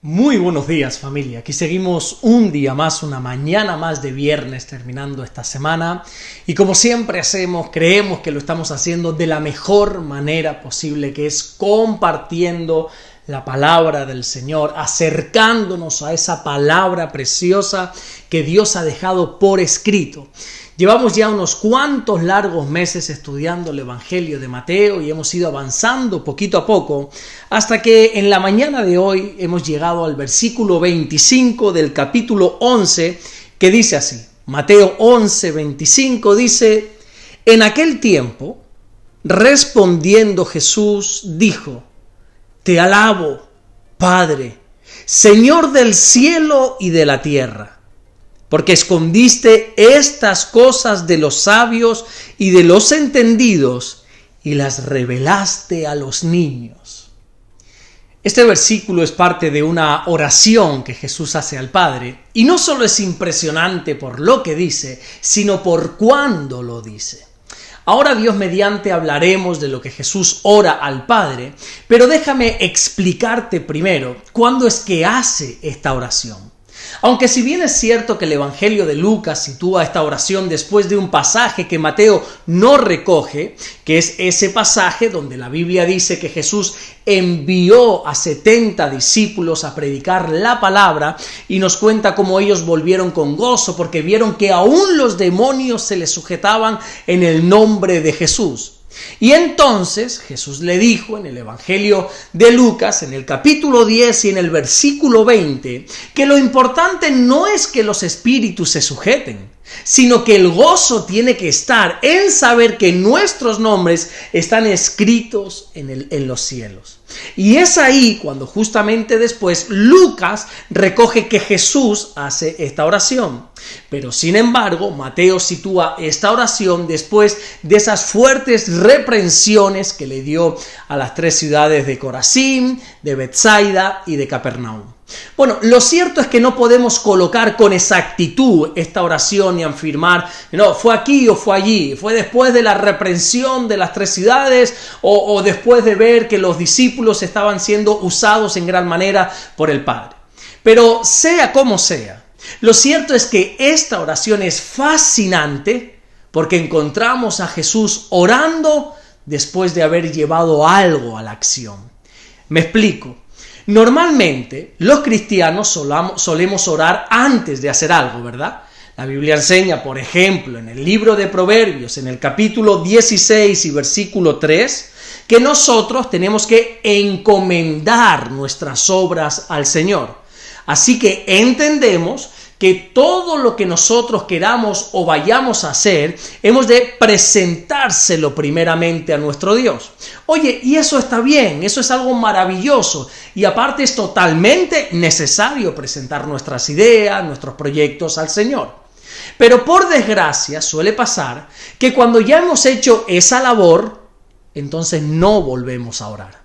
Muy buenos días, familia. Aquí seguimos un día más, una mañana más de viernes terminando esta semana y como siempre hacemos, creemos que lo estamos haciendo de la mejor manera posible, que es compartiendo la palabra del Señor, acercándonos a esa palabra preciosa que Dios ha dejado por escrito. Llevamos ya unos cuantos largos meses estudiando el Evangelio de Mateo y hemos ido avanzando poquito a poco hasta que en la mañana de hoy hemos llegado al versículo 25 del capítulo 11 que dice así. Mateo 11, 25 dice: En aquel tiempo, respondiendo Jesús, dijo: Te alabo, Padre, Señor del cielo y de la tierra, porque escondiste estas cosas de los sabios y de los entendidos y las revelaste a los niños. Este versículo es parte de una oración que Jesús hace al Padre, y no solo es impresionante por lo que dice, sino por cuándo lo dice. Ahora, Dios mediante, hablaremos de lo que Jesús ora al Padre, pero déjame explicarte primero cuándo es que hace esta oración. Aunque si bien es cierto que el Evangelio de Lucas sitúa esta oración después de un pasaje que Mateo no recoge, que es ese pasaje donde la Biblia dice que Jesús envió a 70 discípulos a predicar la palabra y nos cuenta cómo ellos volvieron con gozo porque vieron que aún los demonios se les sujetaban en el nombre de Jesús. Y entonces Jesús le dijo en el Evangelio de Lucas, en el capítulo 10 y en el versículo 20, que lo importante no es que los espíritus se sujeten, sino que el gozo tiene que estar en saber que nuestros nombres están escritos en los cielos. Y es ahí cuando justamente después Lucas recoge que Jesús hace esta oración. Pero sin embargo, Mateo sitúa esta oración después de esas fuertes reprensiones que le dio a las 3 ciudades de Corazín, de Betsaida y de Capernaum. Bueno, lo cierto es que no podemos colocar con exactitud esta oración y afirmar, no, fue aquí o fue allí, fue después de la reprensión de las 3 ciudades o después de ver que los discípulos estaban siendo usados en gran manera por el Padre. Pero sea como sea, lo cierto es que esta oración es fascinante porque encontramos a Jesús orando después de haber llevado algo a la acción. Me explico. Normalmente los cristianos solemos orar antes de hacer algo, ¿verdad? La Biblia enseña, por ejemplo, en el libro de Proverbios, en el capítulo 16 y versículo 3, que nosotros tenemos que encomendar nuestras obras al Señor. Así que entendemos que todo lo que nosotros queramos o vayamos a hacer, hemos de presentárselo primeramente a nuestro Dios. Oye, y eso está bien, eso es algo maravilloso, y aparte es totalmente necesario presentar nuestras ideas, nuestros proyectos al Señor. Pero por desgracia suele pasar que cuando ya hemos hecho esa labor, entonces no volvemos a orar.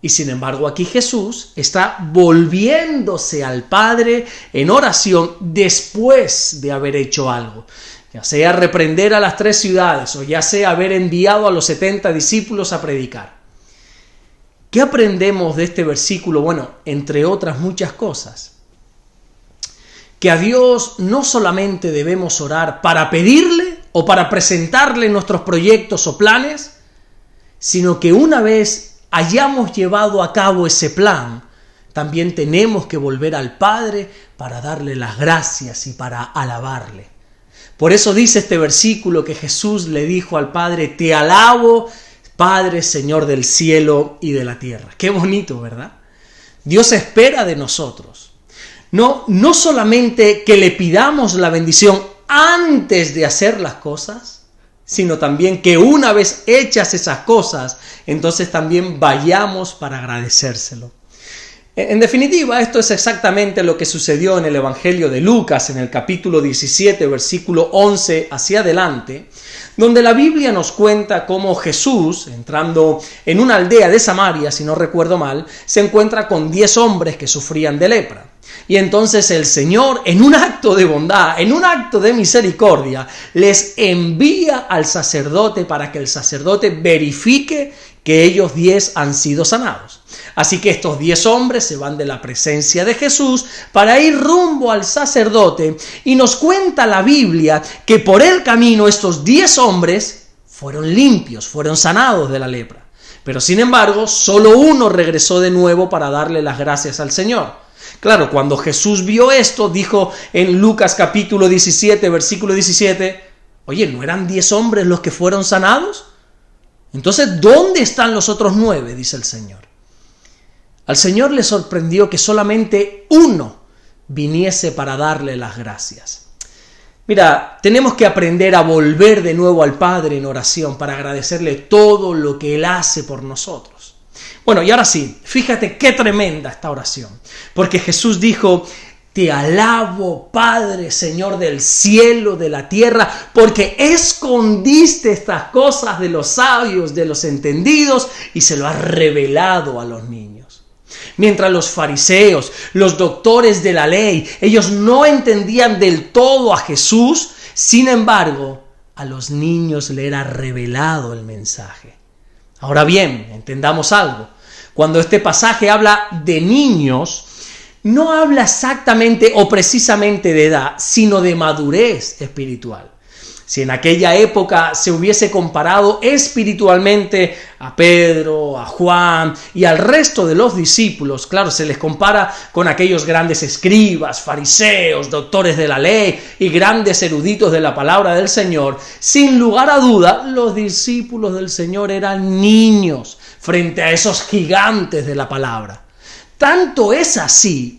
Y sin embargo aquí Jesús está volviéndose al Padre en oración después de haber hecho algo, ya sea reprender a las 3 ciudades o ya sea haber enviado a los 70 discípulos a predicar. ¿Qué aprendemos de este versículo? Bueno, entre otras muchas cosas. Que a Dios no solamente debemos orar para pedirle o para presentarle nuestros proyectos o planes, sino que una vez hayamos llevado a cabo ese plan, también tenemos que volver al Padre para darle las gracias y para alabarle. Por eso dice este versículo que Jesús le dijo al Padre: Te alabo, Padre, Señor del cielo y de la tierra. Qué bonito, ¿verdad? Dios espera de nosotros. No solamente que le pidamos la bendición antes de hacer las cosas, sino también que una vez hechas esas cosas, entonces también vayamos para agradecérselo. En definitiva, esto es exactamente lo que sucedió en el Evangelio de Lucas, en el capítulo 17, versículo 11 hacia adelante, donde la Biblia nos cuenta cómo Jesús, entrando en una aldea de Samaria, si no recuerdo mal, se encuentra con 10 hombres que sufrían de lepra. Y entonces el Señor, en un acto de bondad, en un acto de misericordia, les envía al sacerdote para que el sacerdote verifique que ellos 10 han sido sanados. Así que estos 10 hombres se van de la presencia de Jesús para ir rumbo al sacerdote, y nos cuenta la Biblia que por el camino estos 10 hombres fueron limpios, fueron sanados de la lepra. Pero sin embargo, solo uno regresó de nuevo para darle las gracias al Señor. Claro, cuando Jesús vio esto, dijo en Lucas capítulo 17, versículo 17, oye, ¿no eran 10 hombres los que fueron sanados? Entonces, ¿dónde están los otros 9? Dice el Señor. Al Señor le sorprendió que solamente uno viniese para darle las gracias. Mira, tenemos que aprender a volver de nuevo al Padre en oración para agradecerle todo lo que Él hace por nosotros. Bueno, y ahora sí, fíjate qué tremenda esta oración. Porque Jesús dijo, te alabo, Padre, Señor del cielo, de la tierra, porque escondiste estas cosas de los sabios, de los entendidos, y se lo has revelado a los niños. Mientras los fariseos, los doctores de la ley, ellos no entendían del todo a Jesús, sin embargo, a los niños le era revelado el mensaje. Ahora bien, entendamos algo. Cuando este pasaje habla de niños, no habla exactamente o precisamente de edad, sino de madurez espiritual. Si en aquella época se hubiese comparado espiritualmente a Pedro, a Juan y al resto de los discípulos, claro, se les compara con aquellos grandes escribas, fariseos, doctores de la ley y grandes eruditos de la palabra del Señor, sin lugar a duda, los discípulos del Señor eran niños frente a esos gigantes de la palabra. Tanto es así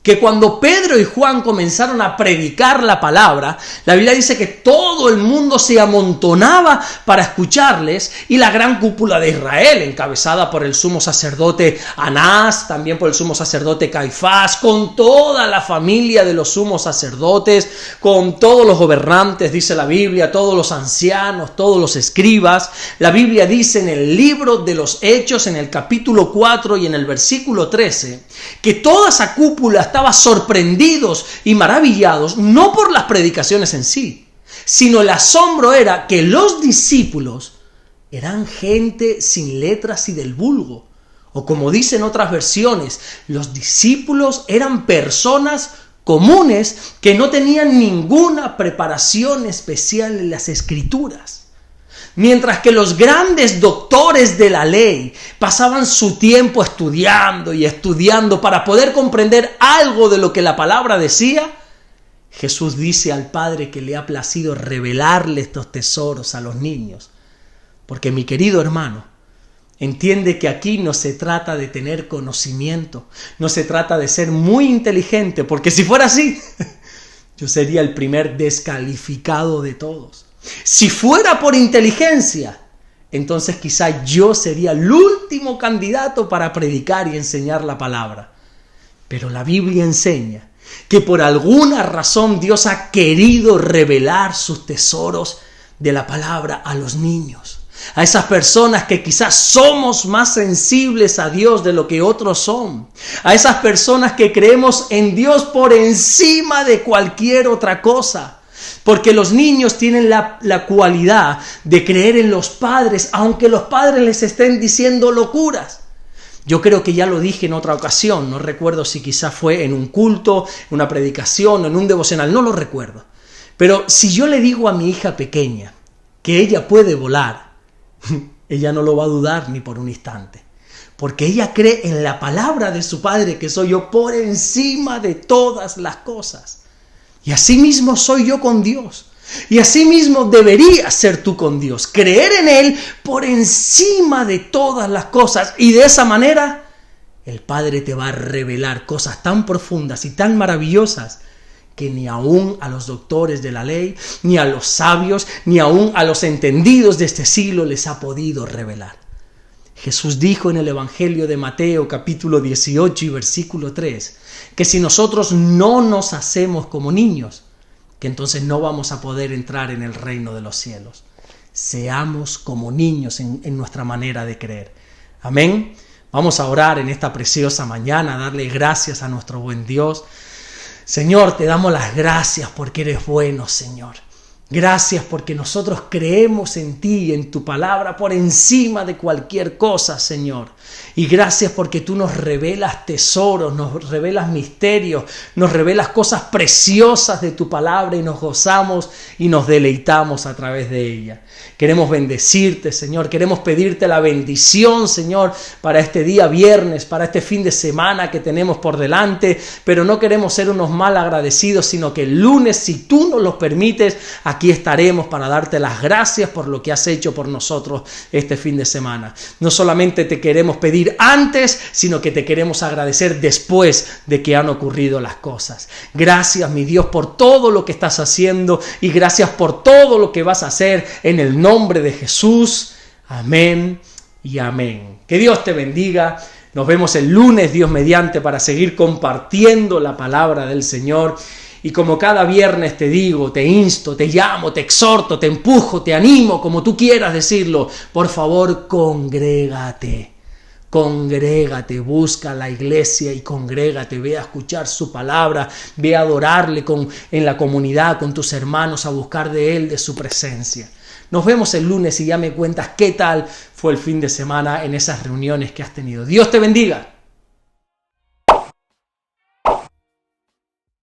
que cuando Pedro y Juan comenzaron a predicar la palabra, la Biblia dice que todo el mundo se amontonaba para escucharles, y la gran cúpula de Israel, encabezada por el sumo sacerdote Anás, también por el sumo sacerdote Caifás, con toda la familia de los sumos sacerdotes, con todos los gobernantes, dice la Biblia, todos los ancianos, todos los escribas. La Biblia dice en el libro de los Hechos, en el capítulo 4 y en el versículo 13, que toda esa cúpula estaba sorprendidos y maravillados, no por las predicaciones en sí, sino el asombro era que los discípulos eran gente sin letras y del vulgo. O como dicen otras versiones, los discípulos eran personas comunes que no tenían ninguna preparación especial en las Escrituras. Mientras que los grandes doctores de la ley pasaban su tiempo estudiando y estudiando para poder comprender algo de lo que la palabra decía, Jesús dice al Padre que le ha placido revelarle estos tesoros a los niños. Porque, mi querido hermano, entiende que aquí no se trata de tener conocimiento, no se trata de ser muy inteligente, porque si fuera así, yo sería el primer descalificado de todos. Si fuera por inteligencia, entonces quizá yo sería el último candidato para predicar y enseñar la palabra. Pero la Biblia enseña que por alguna razón Dios ha querido revelar sus tesoros de la palabra a los niños, a esas personas que quizás somos más sensibles a Dios de lo que otros son, a esas personas que creemos en Dios por encima de cualquier otra cosa. Porque los niños tienen la cualidad de creer en los padres, aunque los padres les estén diciendo locuras. Yo creo que ya lo dije en otra ocasión, no recuerdo si quizás fue en un culto, en una predicación o en un devocional, no lo recuerdo. Pero si yo le digo a mi hija pequeña que ella puede volar, ella no lo va a dudar ni por un instante. Porque ella cree en la palabra de su padre, que soy yo por encima de todas las cosas. Y así mismo soy yo con Dios. Y así mismo deberías ser tú con Dios. Creer en Él por encima de todas las cosas. Y de esa manera, el Padre te va a revelar cosas tan profundas y tan maravillosas que ni aún a los doctores de la ley, ni a los sabios, ni aún a los entendidos de este siglo les ha podido revelar. Jesús dijo en el Evangelio de Mateo, capítulo 18 y versículo 3, que si nosotros no nos hacemos como niños, que entonces no vamos a poder entrar en el reino de los cielos. Seamos como niños en nuestra manera de creer. Amén. Vamos a orar en esta preciosa mañana, a darle gracias a nuestro buen Dios. Señor, te damos las gracias porque eres bueno, Señor. Gracias porque nosotros creemos en ti y en tu palabra por encima de cualquier cosa, Señor. Y gracias porque tú nos revelas tesoros, nos revelas misterios, nos revelas cosas preciosas de tu palabra y nos gozamos y nos deleitamos a través de ella. Queremos bendecirte, Señor. Queremos pedirte la bendición, Señor, para este día viernes, para este fin de semana que tenemos por delante. Pero no queremos ser unos mal agradecidos, sino que el lunes, si tú nos lo permites, aquí estaremos para darte las gracias por lo que has hecho por nosotros este fin de semana. No solamente te queremos pedir antes, sino que te queremos agradecer después de que han ocurrido las cosas. Gracias, mi Dios, por todo lo que estás haciendo y gracias por todo lo que vas a hacer en el nombre de Jesús. Amén y amén. Que Dios te bendiga. Nos vemos el lunes, Dios mediante, para seguir compartiendo la palabra del Señor. Y como cada viernes te digo, te insto, te llamo, te exhorto, te empujo, te animo, como tú quieras decirlo, por favor, congrégate. Congrégate, busca la iglesia y congrégate, ve a escuchar su palabra, ve a adorarle en la comunidad, con tus hermanos, a buscar de él, de su presencia. Nos vemos el lunes y ya me cuentas qué tal fue el fin de semana en esas reuniones que has tenido. Dios te bendiga.